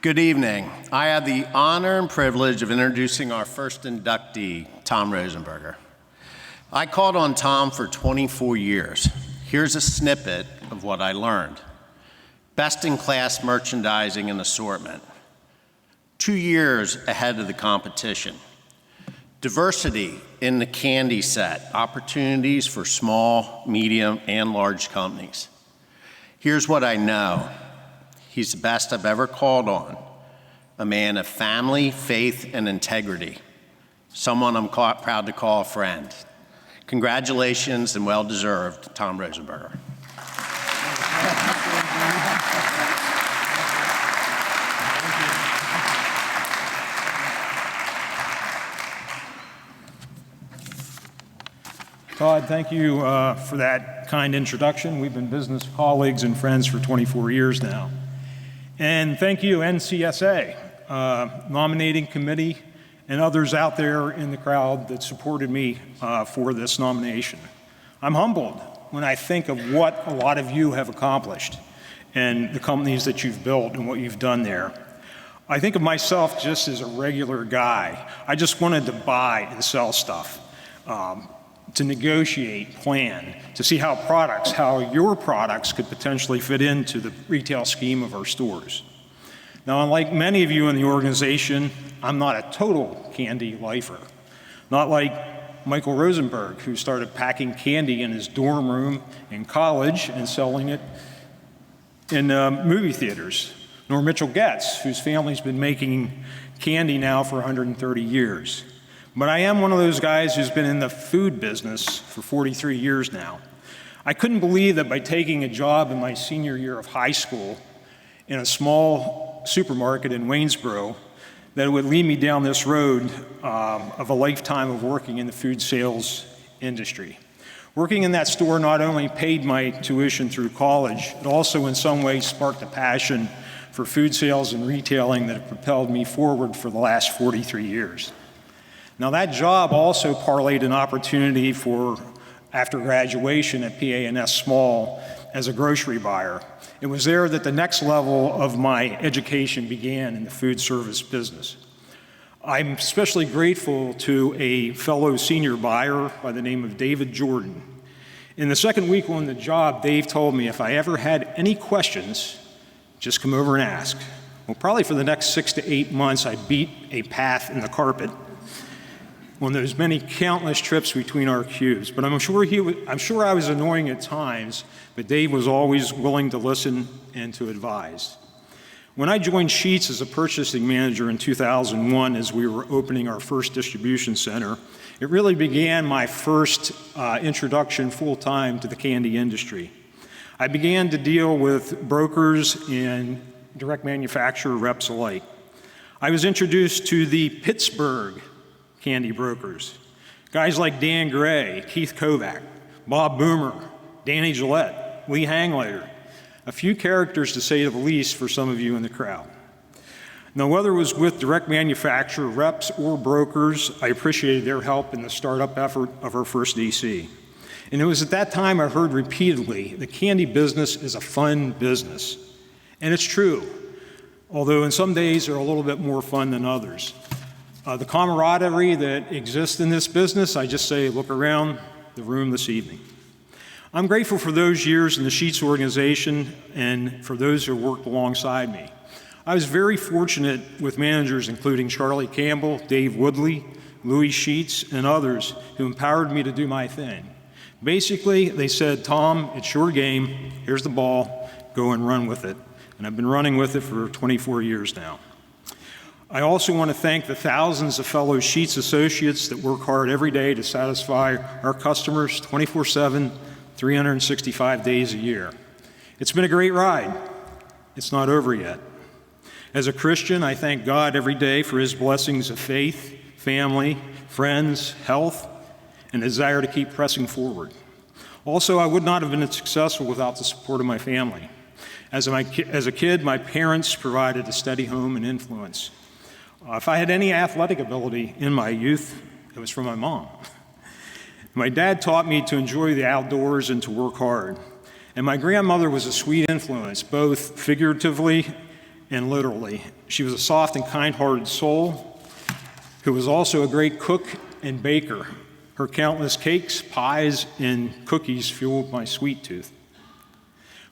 Good evening. I have the honor and privilege of introducing our first inductee, Tom Rosenberger. I called on Tom for 24 years. Here's a snippet of what I learned. Best-in-class merchandising and assortment. 2 years ahead of the competition. Diversity in the candy set. Opportunities for small, medium, and large companies. Here's what I know. He's the best I've ever called on. A man of family, faith, and integrity. Someone I'm proud to call a friend. Congratulations and well-deserved, Tom Rosenberger. Todd, thank you for that kind introduction. We've been business colleagues and friends for 24 years now. And thank you, NCSA, nominating committee, and others out there in the crowd that supported me for this nomination. I'm humbled when I think of what a lot of you have accomplished and the companies that you've built and what you've done there. I think of myself just as a regular guy. I just wanted to buy and sell stuff, to negotiate, plan, to see how your products could potentially fit into the retail scheme of our stores. Now, unlike many of you in the organization, I'm not a total candy lifer. Not like Michael Rosenberg, who started packing candy in his dorm room in college and selling it in movie theaters. Nor Mitchell Getz, whose family's been making candy now for 130 years. But I am one of those guys who's been in the food business for 43 years now. I couldn't believe that by taking a job in my senior year of high school in a small supermarket in Waynesboro, that it would lead me down this road of a lifetime of working in the food sales industry. Working in that store not only paid my tuition through college, it also in some ways sparked a passion for food sales and retailing that have propelled me forward for the last 43 years. Now that job also parlayed an opportunity for after graduation at PA&S Small as a grocery buyer. It was there that the next level of my education began in the food service business. I'm especially grateful to a fellow senior buyer by the name of David Jordan. In the second week on the job, Dave told me if I ever had any questions, just come over and ask. Well, probably for the next 6 to 8 months, I beat a path in the carpet on those many countless trips between our cubes. But I'm sure I was annoying at times, but Dave was always willing to listen and to advise. When I joined Sheetz as a purchasing manager in 2001 as we were opening our first distribution center, it really began my first introduction full-time to the candy industry. I began to deal with brokers and direct manufacturer reps alike. I was introduced to the Pittsburgh candy brokers. Guys like Dan Gray, Keith Kovac, Bob Boomer, Danny Gillette, Lee Hanglater. A few characters to say the least for some of you in the crowd. Now, whether it was with direct manufacturer reps or brokers, I appreciated their help in the startup effort of our first DC. And it was at that time I heard repeatedly, the candy business is a fun business. And it's true, although in some days they're a little bit more fun than others. The camaraderie that exists in this business, I just say, look around the room this evening. I'm grateful for those years in the Sheetz organization and for those who worked alongside me. I was very fortunate with managers including Charlie Campbell, Dave Woodley, Louis Sheetz, and others who empowered me to do my thing. Basically, they said, Tom, it's your game, here's the ball, go and run with it. And I've been running with it for 24 years now. I also want to thank the thousands of fellow Sheetz associates that work hard every day to satisfy our customers 24/7, 365 days a year. It's been a great ride. It's not over yet. As a Christian, I thank God every day for his blessings of faith, family, friends, health, and a desire to keep pressing forward. Also, I would not have been successful without the support of my family. As a kid, my parents provided a steady home and influence. If I had any athletic ability in my youth, it was from my mom. My dad taught me to enjoy the outdoors and to work hard. And my grandmother was a sweet influence, both figuratively and literally. She was a soft and kind-hearted soul who was also a great cook and baker. Her countless cakes, pies, and cookies fueled my sweet tooth.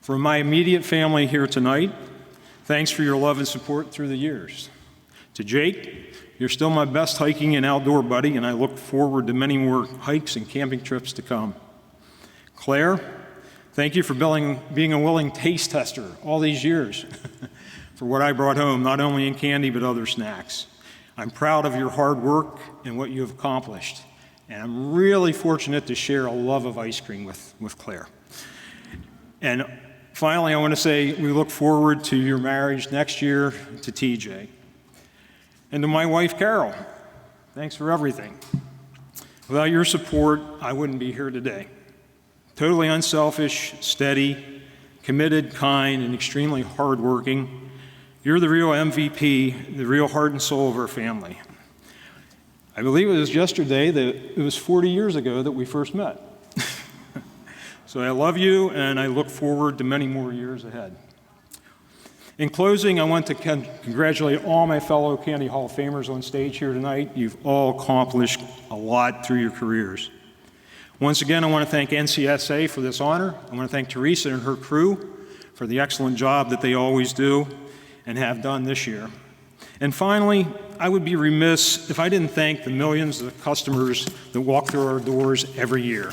For my immediate family here tonight, thanks for your love and support through the years. To Jake, you're still my best hiking and outdoor buddy, and I look forward to many more hikes and camping trips to come. Claire, thank you for being a willing taste tester all these years for what I brought home, not only in candy but other snacks. I'm proud of your hard work and what you have accomplished, and I'm really fortunate to share a love of ice cream with Claire. And finally, I want to say we look forward to your marriage next year to TJ. And to my wife, Carol, thanks for everything. Without your support, I wouldn't be here today. Totally unselfish, steady, committed, kind, and extremely hardworking. You're the real MVP, the real heart and soul of our family. I believe it was yesterday that it was 40 years ago that we first met. So I love you, and I look forward to many more years ahead. In closing, I want to congratulate all my fellow Candy Hall of Famers on stage here tonight. You've all accomplished a lot through your careers. Once again, I want to thank NCSA for this honor. I want to thank Teresa and her crew for the excellent job that they always do and have done this year. And finally, I would be remiss if I didn't thank the millions of customers that walk through our doors every year.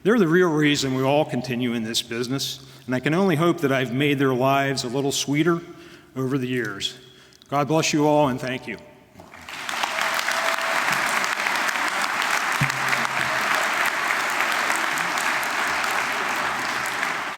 They're the real reason we all continue in this business, and I can only hope that I've made their lives a little sweeter over the years. God bless you all, and thank you.